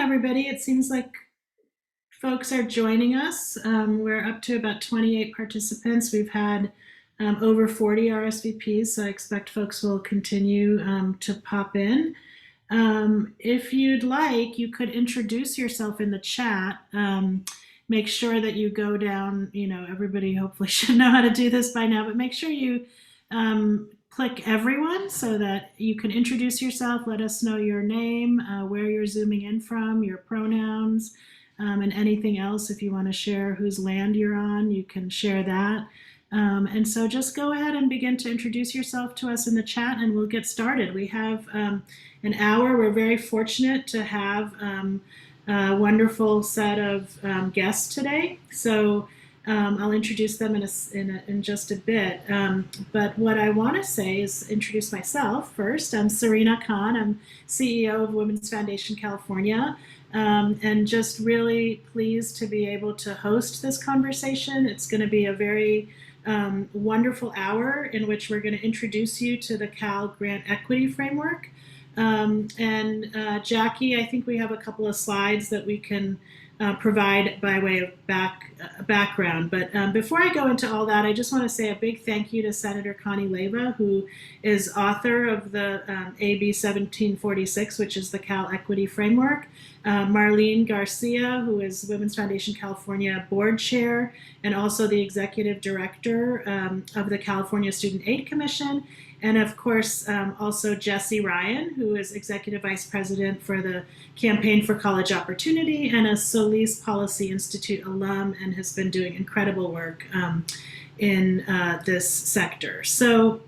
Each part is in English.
everybody. It seems like folks are joining us. We're up to about 28 participants. We've had over 40 RSVPs, so I expect folks will continue to pop in. If you'd like, you could introduce yourself in the chat. Make sure that you go down, everybody hopefully should know how to do this by now, but make sure you click everyone so that you can introduce yourself, let us know your name, where you're zooming in from, your pronouns, and anything else. If you want to share whose land you're on, you can share that. And so just go ahead and begin to introduce yourself to us in the chat and we'll get started. We have an hour. We're very fortunate to have a wonderful set of guests today. So I'll introduce them in just a bit. But what I want to say is introduce myself first. I'm Serena Khan. I'm CEO of Women's Foundation California. And just really pleased to be able to host this conversation. It's going to be a very wonderful hour in which we're going to introduce you to the Cal Grant Equity Framework. Jackie, I think we have a couple of slides that we can provide by way of background. But before I go into all that, I just want to say a big thank you to Senator Connie Leyva, who is author of the AB 1746, which is the Cal Equity Framework. Marlene Garcia, who is Women's Foundation California Board Chair and also the Executive Director of the California Student Aid Commission. And of course, also Jessie Ryan, who is Executive Vice President for the Campaign for College Opportunity and a Solis Policy Institute alum and has been doing incredible work in this sector. So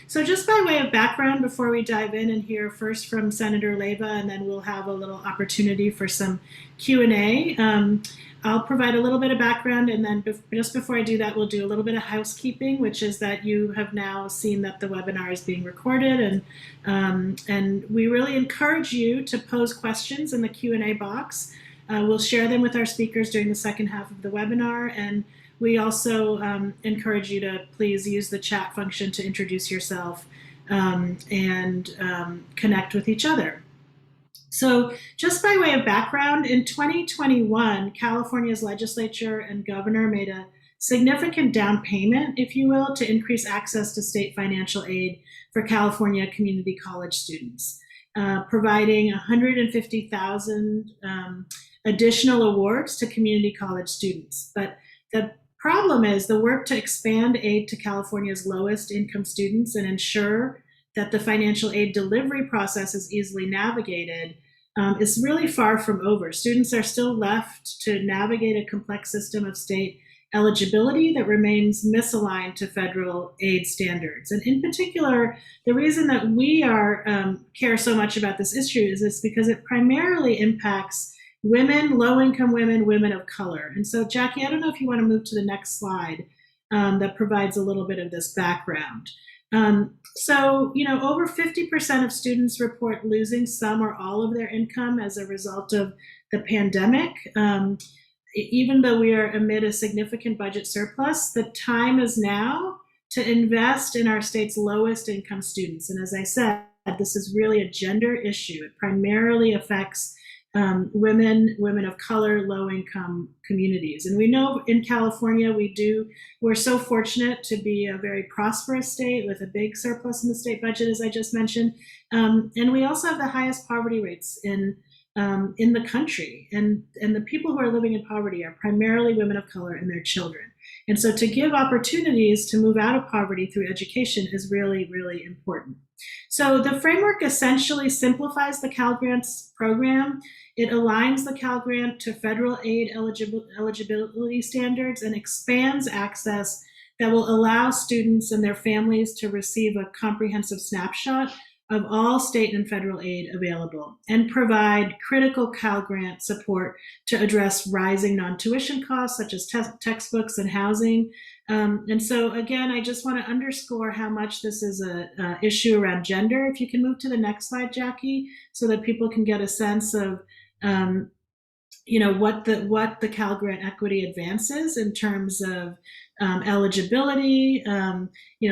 just by way of background, before we dive in and hear first from Senator Leyva, and then we'll have a little opportunity for some Q&A. I'll provide a little bit of background, and then just before I do that, we'll do a little bit of housekeeping, which is that you have now seen that the webinar is being recorded, and we really encourage you to pose questions in the Q&A box. We'll share them with our speakers during the second half of the webinar, and we also encourage you to please use the chat function to introduce yourself and connect with each other. So just by way of background, in 2021, California's legislature and governor made a significant down payment, if you will, to increase access to state financial aid for California community college students, providing 150,000 additional awards to community college students. But the problem is the work to expand aid to California's lowest income students and ensure that the financial aid delivery process is easily navigated is really far from over. Students are still left to navigate a complex system of state eligibility that remains misaligned to federal aid standards. And in particular, the reason that we care so much about this issue is because it primarily impacts women, low-income women, women of color. And so, Jackie, I don't know if you want to move to the next slide that provides a little bit of this background. Over 50% of students report losing some or all of their income as a result of the pandemic. Even though we are amid a significant budget surplus, the time is now to invest in our state's lowest income students. And as I said, this is really a gender issue. It primarily affects women of color, low-income communities. And we know in California, we're so fortunate to be a very prosperous state with a big surplus in the state budget, as I just mentioned. And we also have the highest poverty rates in the country. And the people who are living in poverty are primarily women of color and their children. And so to give opportunities to move out of poverty through education is really, really important. So the framework essentially simplifies the Cal Grants program. It aligns the Cal Grant to federal aid eligibility standards and expands access that will allow students and their families to receive a comprehensive snapshot of all state and federal aid available and provide critical Cal Grant support to address rising non-tuition costs such as textbooks and housing. And so again, I just want to underscore how much this is a issue around gender. If you can move to the next slide, Jackie, so that people can get a sense of what the Cal Grant Equity advances in terms of eligibility.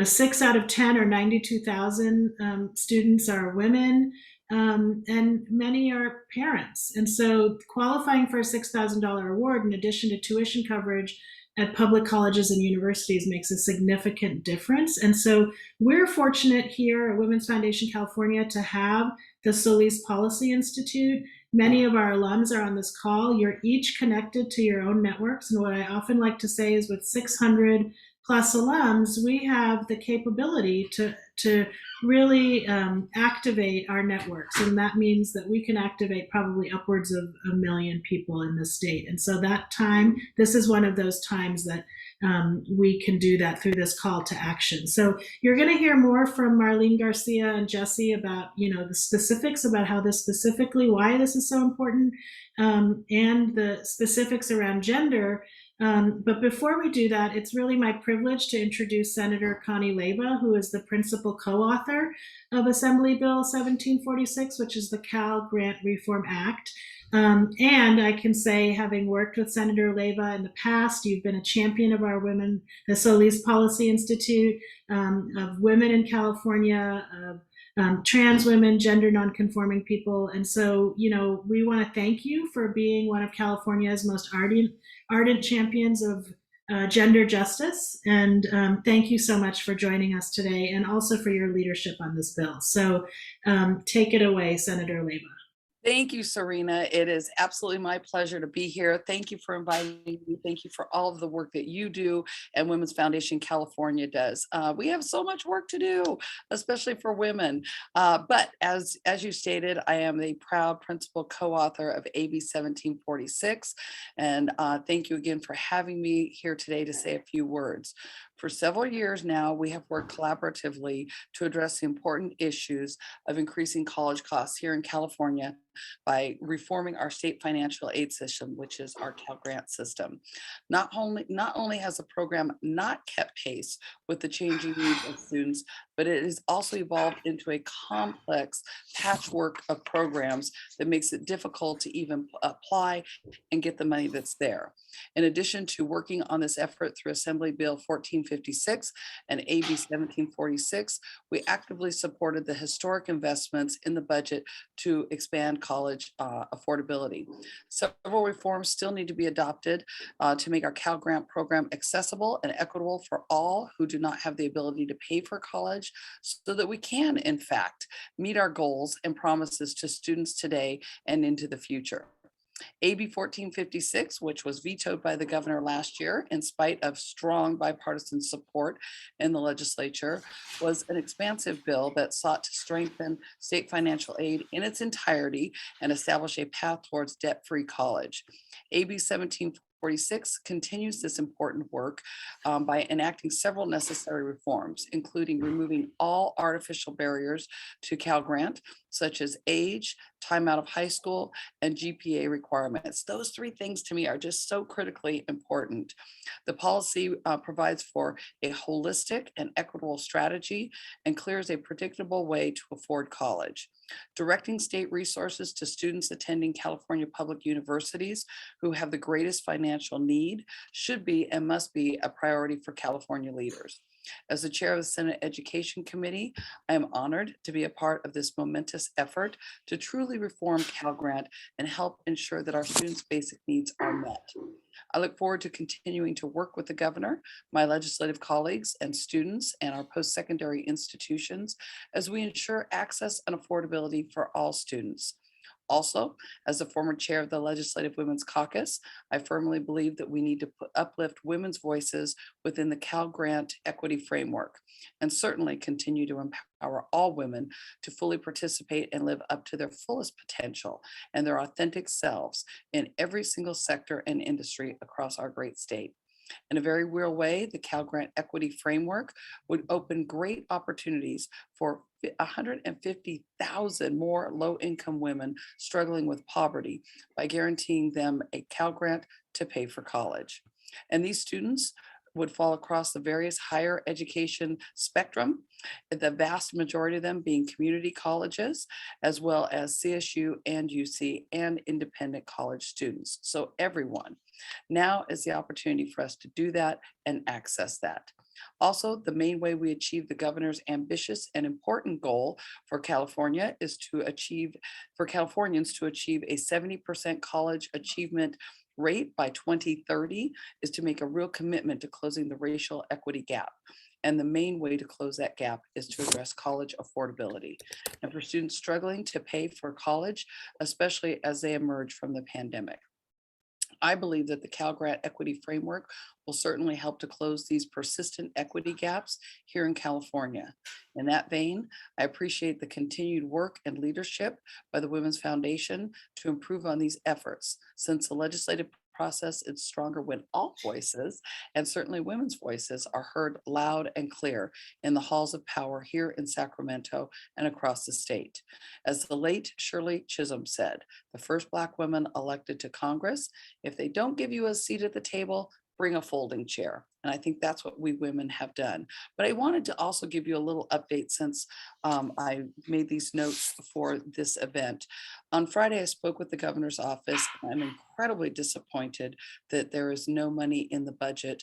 6 out of 10 or 92,000 students are women. and many are parents. And so qualifying for a $6,000 award in addition to tuition coverage at public colleges and universities makes a significant difference. And so we're fortunate here at Women's Foundation California to have the Solis Policy Institute. Many of our alums are on this call. You're each connected to your own networks. And what I often like to say is with 600 plus alums, we have the capability to really activate our networks. And that means that we can activate probably upwards of 1 million people in the state. And so that time, this is one of those times that we can do that through this call to action. So you're going to hear more from Marlene, Garcia, and Jessie about, the specifics about how this specifically, why this is so important, and the specifics around gender. But before we do that, it's really my privilege to introduce Senator Connie Leyva, who is the principal co-author of Assembly Bill 1746, which is the Cal Grant Reform Act. And I can say, having worked with Senator Leyva in the past, you've been a champion of our women, the Solis Policy Institute, of women in California, of trans women, gender nonconforming people. And so, we want to thank you for being one of California's most ardent champions of gender justice. And thank you so much for joining us today and also for your leadership on this bill. So take it away, Senator Leyva. Thank you, Serena. It is absolutely my pleasure to be here. Thank you for inviting me. Thank you for all of the work that you do and Women's Foundation California does. We have so much work to do, especially for women. But as you stated, I am the proud principal co-author of AB 1746. And thank you again for having me here today to say a few words. For several years now, we have worked collaboratively to address the important issues of increasing college costs here in California by reforming our state financial aid system, which is our Cal Grant system. Not only has the program not kept pace with the changing needs of students, but it has also evolved into a complex patchwork of programs that makes it difficult to even apply and get the money that's there. In addition to working on this effort through Assembly Bill 1456 and AB 1746, we actively supported the historic investments in the budget to expand college affordability. Several reforms still need to be adopted to make our Cal Grant program accessible and equitable for all who do not have the ability to pay for college, so that we can, in fact, meet our goals and promises to students today and into the future. AB 1456, which was vetoed by the governor last year in spite of strong bipartisan support in the legislature, was an expansive bill that sought to strengthen state financial aid in its entirety and establish a path towards debt-free college. AB 1746 continues this important work by enacting several necessary reforms, including removing all artificial barriers to Cal Grant, such as age, time out of high school, and GPA requirements. Those three things to me are just so critically important. The policy provides for a holistic and equitable strategy and clears a predictable way to afford college. Directing state resources to students attending California public universities who have the greatest financial need should be and must be a priority for California leaders. As the chair of the Senate Education Committee, I am honored to be a part of this momentous effort to truly reform Cal Grant and help ensure that our students' basic needs are met. I look forward to continuing to work with the governor, my legislative colleagues, and students, and our post-secondary institutions as we ensure access and affordability for all students. Also, as the former chair of the Legislative Women's Caucus, I firmly believe that we need to uplift women's voices within the Cal Grant equity framework, and certainly continue to empower all women to fully participate and live up to their fullest potential and their authentic selves in every single sector and industry across our great state. In a very real way, the Cal Grant Equity Framework would open great opportunities for 150,000 more low-income women struggling with poverty by guaranteeing them a Cal Grant to pay for college. And these students would fall across the various higher education spectrum, the vast majority of them being community colleges, as well as CSU and UC and independent college students. So everyone. Now is the opportunity for us to do that and access that. Also, the main way we achieve the governor's ambitious and important goal for California is to achieve, for Californians to achieve a 70% college achievement rate by 2030 is to make a real commitment to closing the racial equity gap. And the main way to close that gap is to address college affordability. And for students struggling to pay for college, especially as they emerge from the pandemic. I believe that the Cal Grant Equity Framework will certainly help to close these persistent equity gaps here in California. In that vein, I appreciate the continued work and leadership by the Women's Foundation to improve on these efforts. Since the legislative process is stronger when all voices, and certainly women's voices, are heard loud and clear in the halls of power here in Sacramento and across the state. As the late Shirley Chisholm said, the first Black woman elected to Congress, if they don't give you a seat at the table, bring a folding chair. And I think that's what we women have done. But I wanted to also give you a little update since I made these notes for this event. On Friday, I spoke with the governor's office. I'm incredibly disappointed that there is no money in the budget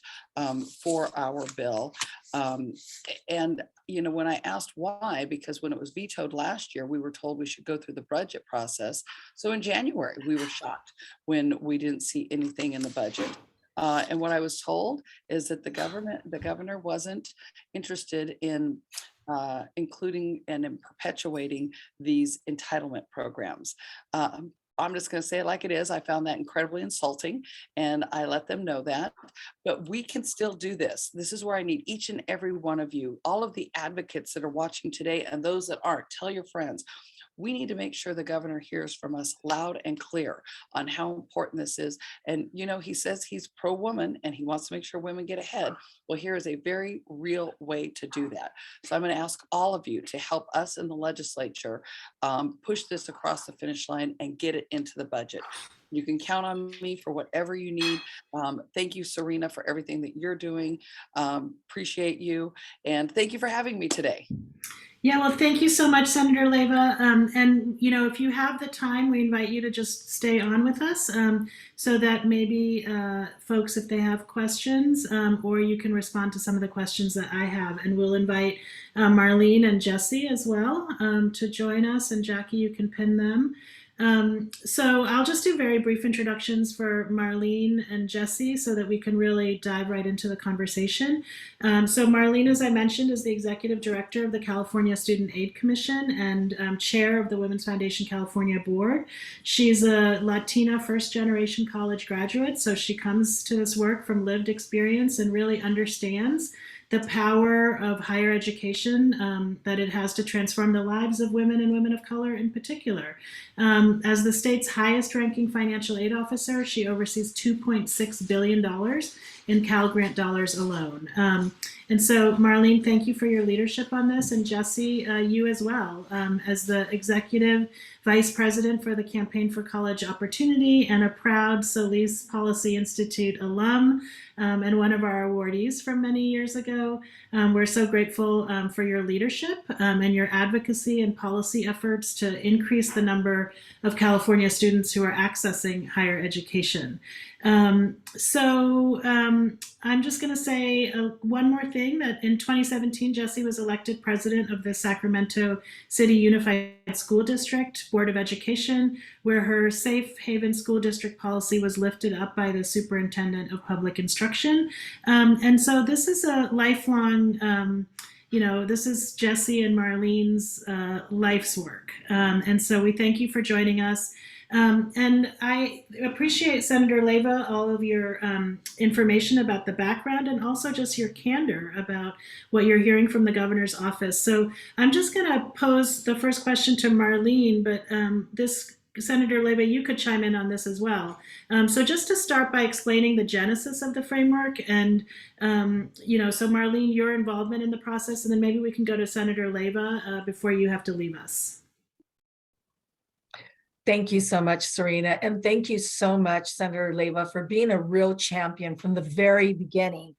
for our bill. And, you know, when I asked why, because when it was vetoed last year, we were told we should go through the budget process. So in January, we were shocked when we didn't see anything in the budget. And what I was told is that the governor wasn't interested in including and in perpetuating these entitlement programs. I'm just going to say it like it is. I found that incredibly insulting, and I let them know that. But we can still do this. This is where I need each and every one of you, all of the advocates that are watching today and those that aren't. Tell your friends. We need to make sure the governor hears from us loud and clear on how important this is. And, you know, he says he's pro-woman and he wants to make sure women get ahead. Well, here is a very real way to do that. So I'm going to ask all of you to help us in the legislature push this across the finish line and get it into the budget. You can count on me for whatever you need. Thank you, Serena, for everything that you're doing. Appreciate you. And thank you for having me today. Yeah, well, thank you so much, Senator Leyva. And, you know, if you have the time, we invite you to just stay on with us so that maybe folks, if they have questions, or you can respond to some of the questions that I have. And we'll invite Marlene and Jessie as well to join us. And Jackie, you can pin them. So I'll just do very brief introductions for Marlene and Jessie so that we can really dive right into the conversation. So Marlene, as I mentioned, is the Executive Director of the California Student Aid Commission and Chair of the Women's Foundation California Board. She's a Latina first-generation college graduate, so she comes to this work from lived experience and really understands the power of higher education, that it has to transform the lives of women and women of color in particular. As the state's highest ranking financial aid officer, she oversees $2.6 billion in Cal Grant dollars alone. And so, Marlene, thank you for your leadership on this, and Jessie, you as well, as the Executive Vice President for the Campaign for College Opportunity and a proud Solis Policy Institute alum and one of our awardees from many years ago. We're so grateful for your leadership and your advocacy and policy efforts to increase the number of California students who are accessing higher education. So I'm just going to say one more thing, that in 2017, Jessie was elected president of the Sacramento City Unified School District Board of Education, where her safe haven school district policy was lifted up by the superintendent of public instruction. And so this is a lifelong, you know, this is Jessie and Marlene's life's work. And so we thank you for joining us. And I appreciate, Senator Leyva, all of your information about the background and also just your candor about what you're hearing from the governor's office. So I'm just going to pose the first question to Marlene, but this, Senator Leyva, you could chime in on this as well. So just to start by explaining the genesis of the framework and, you know, so Marlene, your involvement in the process, and then maybe we can go to Senator Leyva before you have to leave us. Thank you so much, Serena. And thank you so much, Senator Leyva, for being a real champion from the very beginning.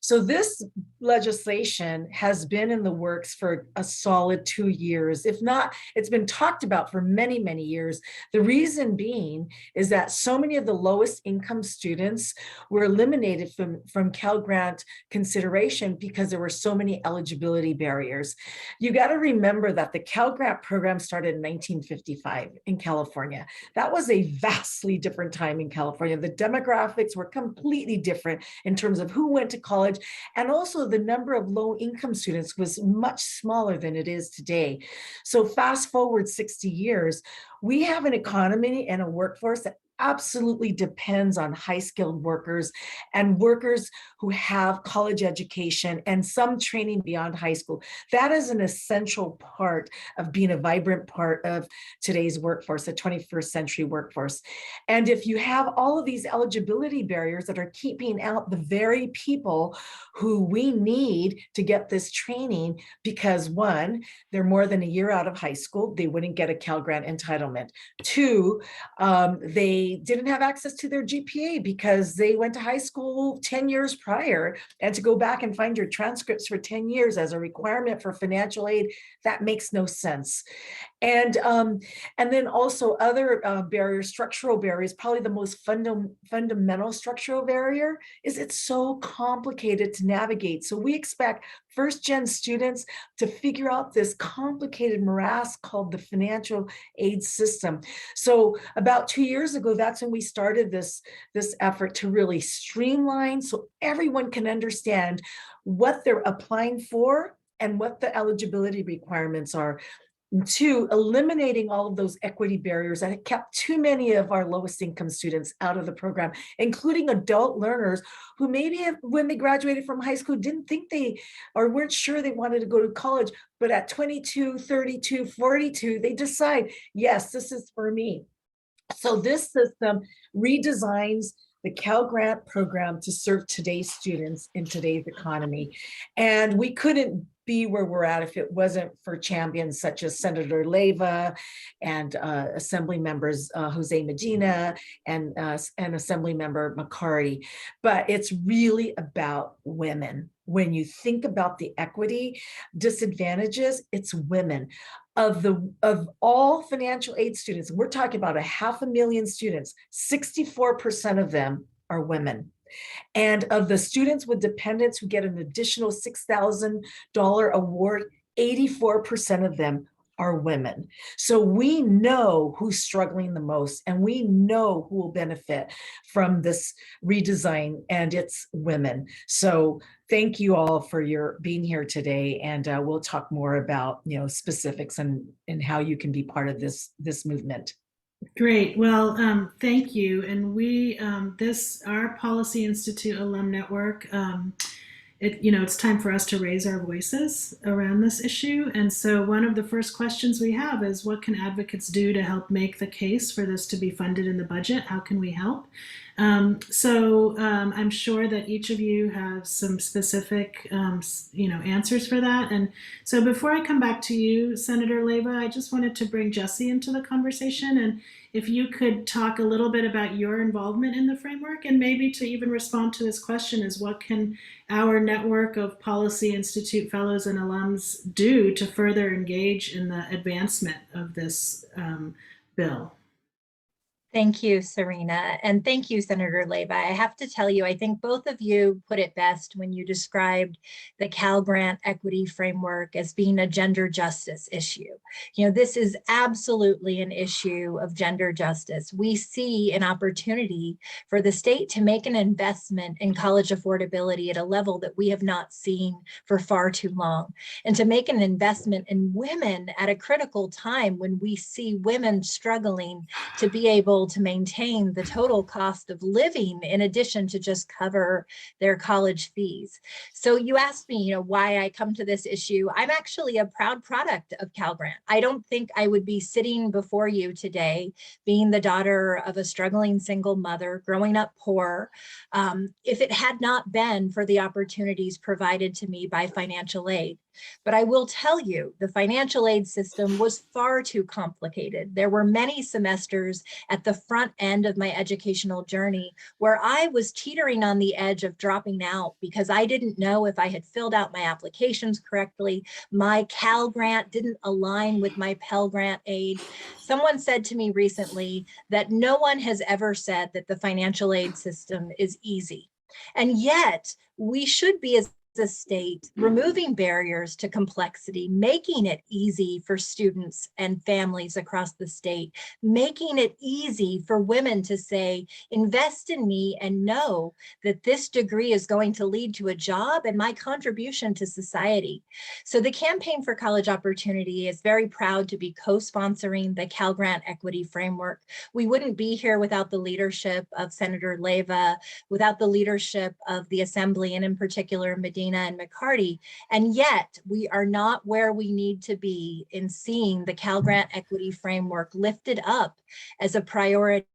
So this legislation has been in the works for a solid 2 years. If not, it's been talked about for many, many years. The reason being is that so many of the lowest income students were eliminated from Cal Grant consideration because there were so many eligibility barriers. You got to remember that the Cal Grant program started in 1955 in California. That was a vastly different time in California. The demographics were completely different in terms of who went to college, and also the number of low income students was much smaller than it is today. So fast forward 60 years, we have an economy and a workforce that absolutely depends on high skilled workers and workers who have college education and some training beyond high school. That is an essential part of being a vibrant part of today's workforce, the 21st century workforce. And if you have all of these eligibility barriers that are keeping out the very people who we need to get this training, because one, they're more than a year out of high school, they wouldn't get a Cal Grant entitlement. Two, they didn't have access to their GPA because they went to high school 10 years prior, and to go back and find your transcripts for 10 years as a requirement for financial aid, that makes no sense. And then also other barriers, structural barriers. Probably the most fundamental structural barrier is it's so complicated to navigate. So we expect first-gen students to figure out this complicated morass called the financial aid system. So about 2 years ago, that's when we started this effort to really streamline so everyone can understand what they're applying for and what the eligibility requirements are. And two, eliminating all of those equity barriers that had kept too many of our lowest income students out of the program, including adult learners who maybe when they graduated from high school didn't think they or weren't sure they wanted to go to college, but at 22, 32, 42, they decide, yes, this is for me. So this system redesigns the Cal Grant program to serve today's students in today's economy. And we couldn't be where we're at if it wasn't for champions such as Senator Leyva and Assembly members Jose Medina and Assembly member McCarty. But it's really about women. When you think about the equity disadvantages, it's women. Of all financial aid students, we're talking about 500,000 students, 64% of them are women. And of the students with dependents who get an additional $6,000 award, 84% of them are women. So we know who's struggling the most, and we know who will benefit from this redesign, and it's women. So thank you all for your being here today, and we'll talk more about specifics and how you can be part of this movement. Great. Well, thank you. And we, our Policy Institute Alum Network, it's time for us to raise our voices around this issue. And so one of the first questions we have is, what can advocates do to help make the case for this to be funded in the budget? How can we help? I'm sure that each of you have some specific, answers for that. And so before I come back to you, Senator Leyva, I just wanted to bring Jessie into the conversation. And if you could talk a little bit about your involvement in the framework, and maybe to even respond to this question is, what can our network of Policy Institute fellows and alums do to further engage in the advancement of this bill? Thank you, Serena. And thank you, Senator Leyva. I have to tell you, I think both of you put it best when you described the Cal Grant equity framework as being a gender justice issue. This is absolutely an issue of gender justice. We see an opportunity for the state to make an investment in college affordability at a level that we have not seen for far too long, and to make an investment in women at a critical time when we see women struggling to be able to maintain the total cost of living in addition to just cover their college fees. So you asked me, why I come to this issue. I'm actually a proud product of Cal Grant. I don't think I would be sitting before you today, being the daughter of a struggling single mother, growing up poor, if it had not been for the opportunities provided to me by financial aid. But I will tell you, the financial aid system was far too complicated. There were many semesters at the the front end of my educational journey where I was teetering on the edge of dropping out because I didn't know if I had filled out my applications correctly. My Cal grant didn't align with my Pell Grant aid. Someone said to me recently that no one has ever said that the financial aid system is easy. And yet we should be, as a state, removing barriers to complexity, making it easy for students and families across the state, making it easy for women to say, invest in me and know that this degree is going to lead to a job and my contribution to society. So the Campaign for College Opportunity is very proud to be co-sponsoring the Cal Grant Equity Framework. We wouldn't be here without the leadership of Senator Leyva, without the leadership of the Assembly, and in particular, Medina and McCarty. And yet we are not where we need to be in seeing the Cal Grant Equity Framework lifted up as a priority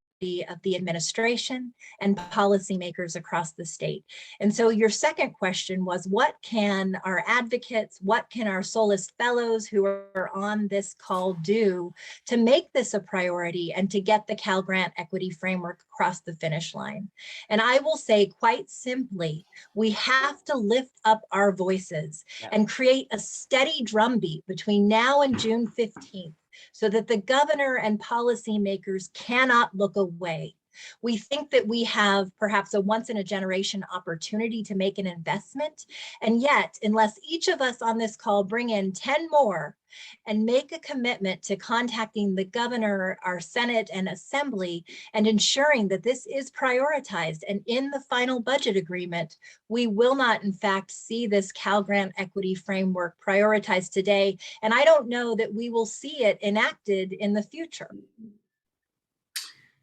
of the administration and policymakers across the state. And so your second question was, what can our advocates, what can our Solist Fellows who are on this call do to make this a priority and to get the Cal Grant Equity Framework across the finish line? And I will say quite simply, we have to lift up our voices and create a steady drumbeat between now and June 15th. So that the governor and policymakers cannot look away. We think that we have perhaps a once in a generation opportunity to make an investment. And yet, unless each of us on this call bring in 10 more and make a commitment to contacting the governor, our Senate and Assembly, and ensuring that this is prioritized and in the final budget agreement, we will not in fact see this Cal Grant Equity Framework prioritized today. And I don't know that we will see it enacted in the future.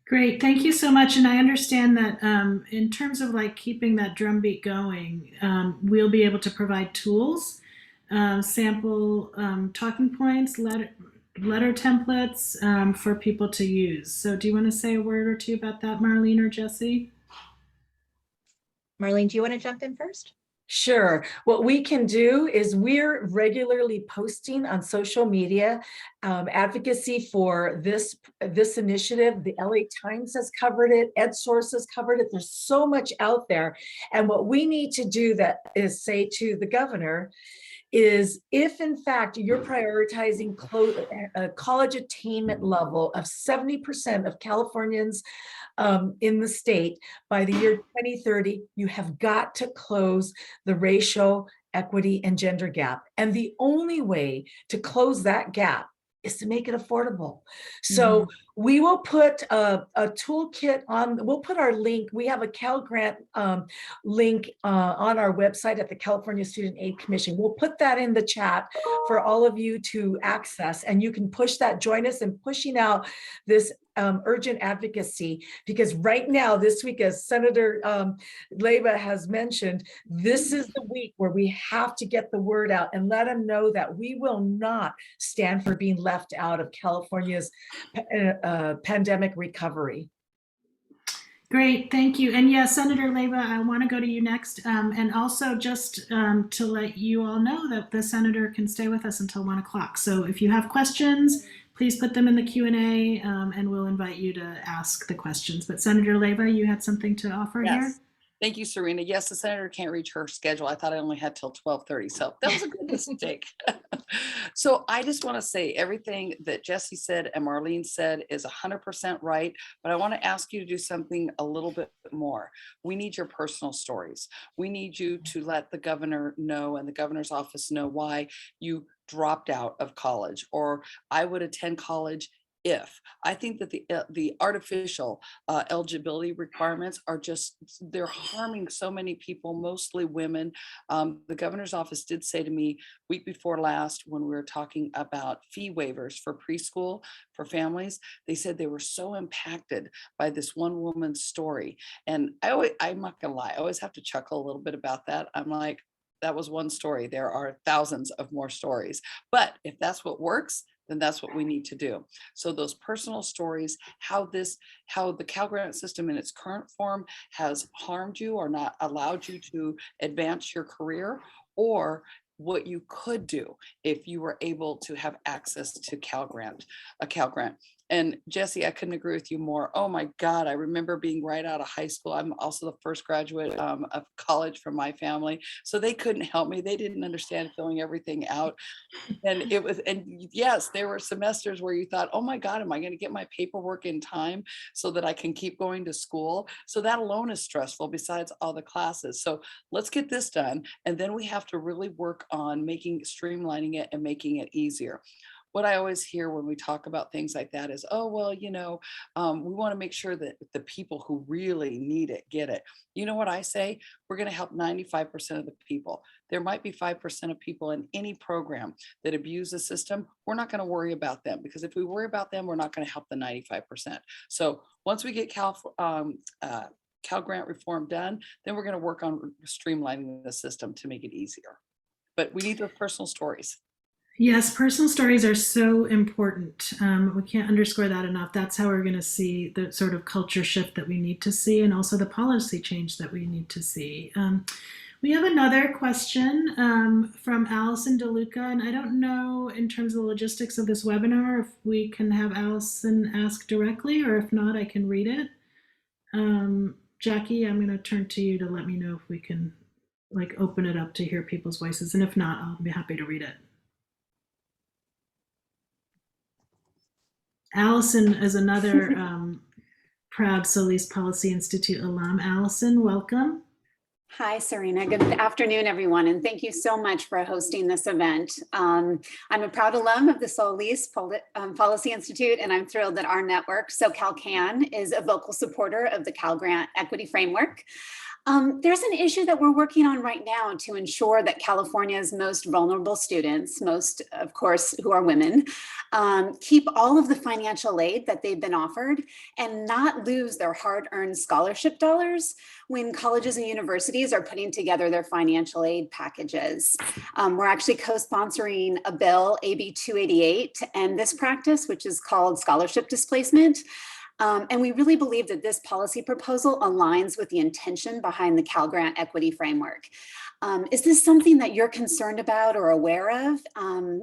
Great, thank you so much. And I understand that in terms of like keeping that drumbeat going, we'll be able to provide tools, sample talking points, letter templates for people to use. So do you want to say a word or two about that, Marlene or Jessie? Marlene, do you want to jump in first? Sure. What we can do is we're regularly posting on social media advocacy for this initiative. The LA Times has covered it. EdSource has covered it. There's so much out there. And what we need to do that is say to the governor is, if in fact you're prioritizing a college attainment level of 70% of Californians in the state by the year 2030, you have got to close the racial equity and gender gap. And the only way to close that gap is to make it affordable. So we will put a toolkit on, we'll put our link. We have a Cal Grant link on our website at the California Student Aid Commission. We'll put that in the chat for all of you to access, and you can push that, join us in pushing out this urgent advocacy, because right now, this week, as Senator Leyva has mentioned, this is the week where we have to get the word out and let them know that we will not stand for being left out of California's pandemic recovery. Great, thank you. And yeah, Senator Leyva, I want to go to you next. And also just to let you all know that the senator can stay with us until 1 o'clock. So if you have questions, please put them in the Q&A and we'll invite you to ask the questions. But Senator Leyva, you had something to offer here? Thank you, Serena. Yes, the senator can't reach her schedule. I thought I only had till 12:30, so that was a good mistake. So I just want to say everything that Jessie said and Marlene said is 100% right, but I want to ask you to do something a little bit more. We need your personal stories. We need you to let the governor know and the governor's office know why you dropped out of college, or I would attend college if. I think that the artificial eligibility requirements are just, they're harming so many people, mostly women. The governor's office did say to me week before last, when we were talking about fee waivers for preschool for families, they said they were so impacted by this one woman's story. And I'm not gonna lie, I always have to chuckle a little bit about that. I'm like, that was one story. There are thousands of more stories. But if that's what works, then that's what we need to do. So those personal stories, how the Cal Grant system in its current form has harmed you or not allowed you to advance your career, or what you could do if you were able to have access to a Cal Grant. And Jessie, I couldn't agree with you more. Oh my God, I remember being right out of high school. I'm also the first graduate of college from my family. So they couldn't help me. They didn't understand filling everything out. And it was, and yes, there were semesters where you thought, oh my God, am I going to get my paperwork in time so that I can keep going to school? So that alone is stressful besides all the classes. So let's get this done. And then we have to really work on streamlining it and making it easier. What I always hear when we talk about things like that is, oh, well, we want to make sure that the people who really need it get it. You know what I say? We're going to help 95% of the people. There might be 5% of people in any program that abuse the system. We're not going to worry about them, because if we worry about them, we're not going to help the 95%. So once we get Cal Grant reform done, then we're going to work on streamlining the system to make it easier. But we need those personal stories. Yes, personal stories are so important. We can't underscore that enough. That's how we're going to see the sort of culture shift that we need to see, and also the policy change that we need to see. We have another question from Allison DeLuca, and I don't know in terms of the logistics of this webinar if we can have Allison ask directly, or if not, I can read it. Jackie, I'm going to turn to you to let me know if we can open it up to hear people's voices, and if not, I'll be happy to read it. Allison is another proud Solis Policy Institute alum. Allison, welcome. Hi, Serena. Good afternoon, everyone, and thank you so much for hosting this event. I'm a proud alum of the Solis Policy Institute, and I'm thrilled that our network, SoCalCan, is a vocal supporter of the Cal Grant Equity Framework. There's an issue that we're working on right now to ensure that California's most vulnerable students, most, of course, who are women, keep all of the financial aid that they've been offered and not lose their hard-earned scholarship dollars when colleges and universities are putting together their financial aid packages. We're actually co-sponsoring a bill, AB 288, to end this practice, which is called scholarship displacement. And we really believe that this policy proposal aligns with the intention behind the Cal Grant Equity Framework. Is this something that you're concerned about or aware of?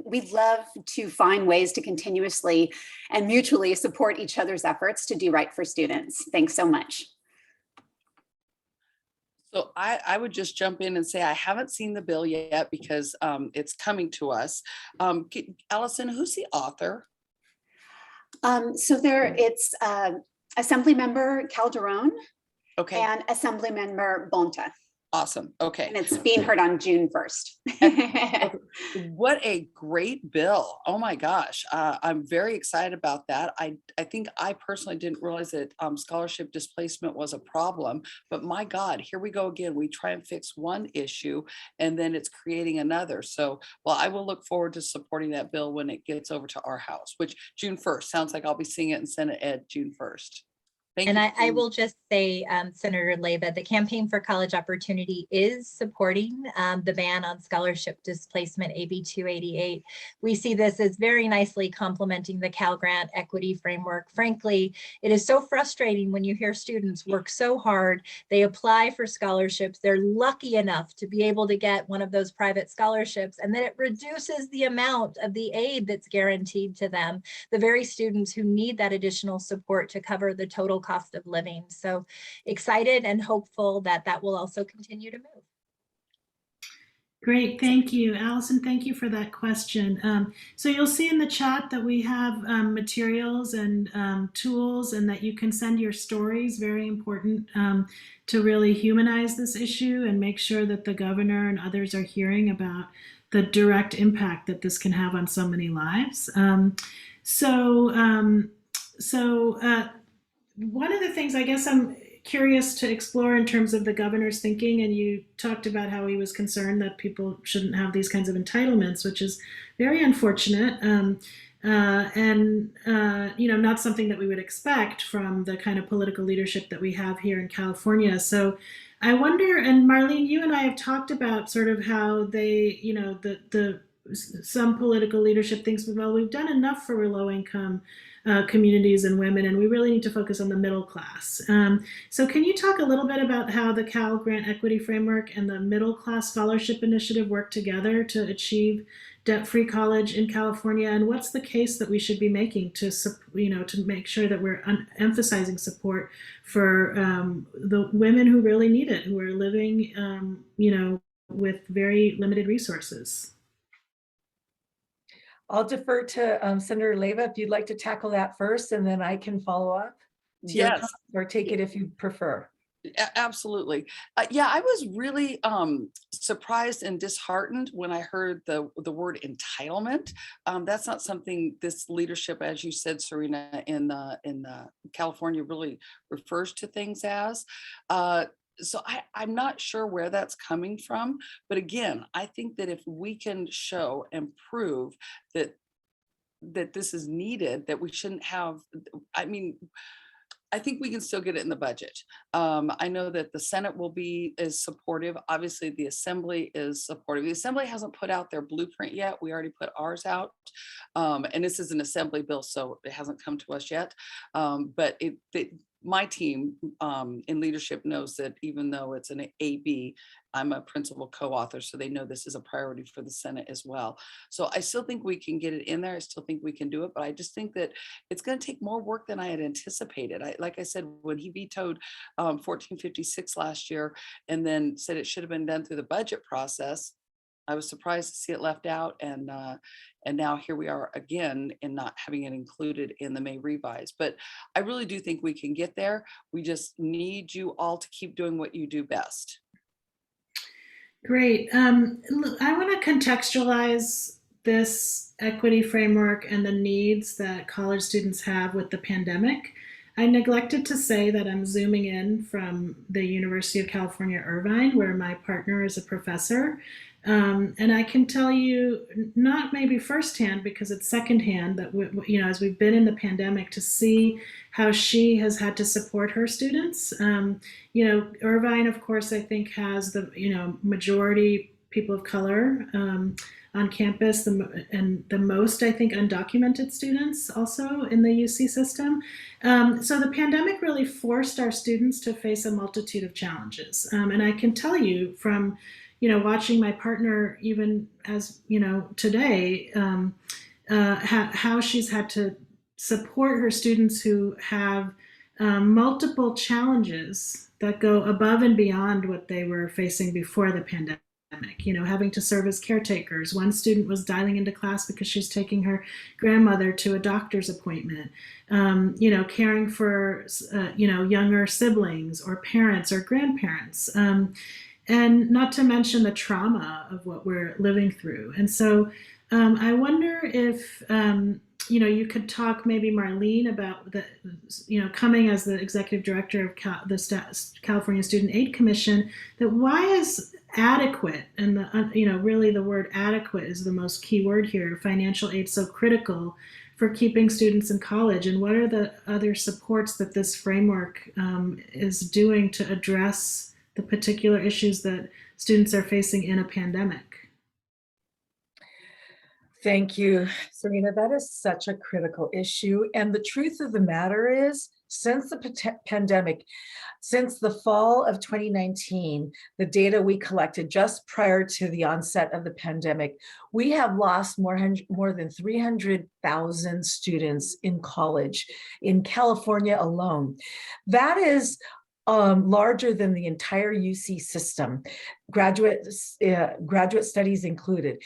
We'd love to find ways to continuously and mutually support each other's efforts to do right for students. Thanks so much. So I would just jump in and say I haven't seen the bill yet because it's coming to us. Allison, who's the author? So it's Assemblymember Calderon, okay, and Assemblymember Bonta. Awesome. Okay. And it's being heard on June 1st. What a great bill. Oh my gosh. I'm very excited about that. I think I personally didn't realize that scholarship displacement was a problem, but my God, here we go again. We try and fix one issue and then it's creating another. So, well, I will look forward to supporting that bill when it gets over to our house, which June 1st sounds like I'll be seeing it in Senate Ed June 1st. Thank and you. I will just say, Senator Leyva, the Campaign for College Opportunity is supporting the ban on scholarship displacement, AB 288. We see this as very nicely complementing the Cal Grant Equity Framework. Frankly, it is so frustrating when you hear students work so hard, they apply for scholarships, they're lucky enough to be able to get one of those private scholarships, and then it reduces the amount of the aid that's guaranteed to them, the very students who need that additional support to cover the total cost of living. So excited and hopeful that that will also continue to move. Great, thank you. Allison, thank you for that question. So you'll see in the chat that we have materials and tools, and that you can send your stories, very important to really humanize this issue and make sure that the governor and others are hearing about the direct impact that this can have on so many lives. One of the things I guess I'm curious to explore in terms of the governor's thinking, and you talked about how he was concerned that people shouldn't have these kinds of entitlements, which is very unfortunate, and not something that we would expect from the kind of political leadership that we have here in California. So I wonder, and Marlene, you and I have talked about sort of how they, some political leadership thinks, well, we've done enough for low income communities and women, and we really need to focus on the middle class. So can you talk a little bit about how the Cal Grant Equity Framework and the Middle Class Scholarship Initiative work together to achieve debt-free college in California, and what's the case that we should be making to, to make sure that we're emphasizing support for the women who really need it, who are living, with very limited resources? I'll defer to Senator Leyva if you'd like to tackle that first, and then I can follow up to your Yes. comments, or take it if you prefer. Absolutely. Yeah, I was really surprised and disheartened when I heard the word entitlement. That's not something this leadership, as you said, Serena, in California really refers to things as. So I'm not sure where that's coming from. But again, I think that if we can show and prove that this is needed, that we shouldn't have, I think we can still get it in the budget. I know that the Senate is supportive. Obviously, the Assembly is supportive. The Assembly hasn't put out their blueprint yet. We already put ours out. And this is an Assembly bill, so it hasn't come to us yet. But my team in leadership knows that even though it's an AB, I'm a principal co-author, so they know this is a priority for the Senate as well. So I still think we can get it in there. I still think we can do it, but I just think that it's going to take more work than I had anticipated. Like I said, when he vetoed 1456 last year and then said it should have been done through the budget process, I was surprised to see it left out, and now here we are again in not having it included in the May revise. But I really do think we can get there. We just need you all to keep doing what you do best. Great. I want to contextualize this equity framework and the needs that college students have with the pandemic. I neglected to say that I'm zooming in from the University of California, Irvine, where my partner is a professor. And I can tell you, not maybe firsthand because it's secondhand, that as we've been in the pandemic, to see how she has had to support her students. Irvine, of course, I think has the majority people of color on campus, and the most, I think, undocumented students also in the UC system. So the pandemic really forced our students to face a multitude of challenges. And I can tell you from watching my partner, even as today, how she's had to support her students who have multiple challenges that go above and beyond what they were facing before the pandemic. Having to serve as caretakers. One student was dialing into class because she's taking her grandmother to a doctor's appointment. Caring for younger siblings or parents or grandparents. And not to mention the trauma of what we're living through. And so I wonder if, you could talk maybe, Marlene, about the, coming as the executive director of the California Student Aid Commission, that why is adequate, and really the word adequate is the most key word here, financial aid so critical for keeping students in college, and what are the other supports that this framework is doing to address the particular issues that students are facing in a pandemic? Thank you, Serena. That is such a critical issue. And the truth of the matter is, since the pandemic, since the fall of 2019, the data we collected just prior to the onset of the pandemic, we have lost more than 300,000 students in college in California alone. That is larger than the entire UC system, graduate studies included.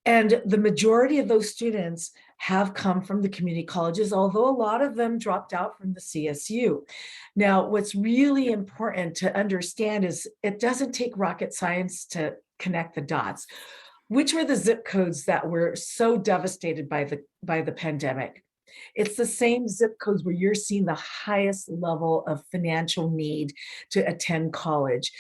And the majority of those students have come from the community colleges, although a lot of them dropped out from the CSU. Now, what's really important to understand is it doesn't take rocket science to connect the dots. Which were the zip codes that were so devastated by the pandemic? It's the same zip codes where you're seeing the highest level of financial need to attend college.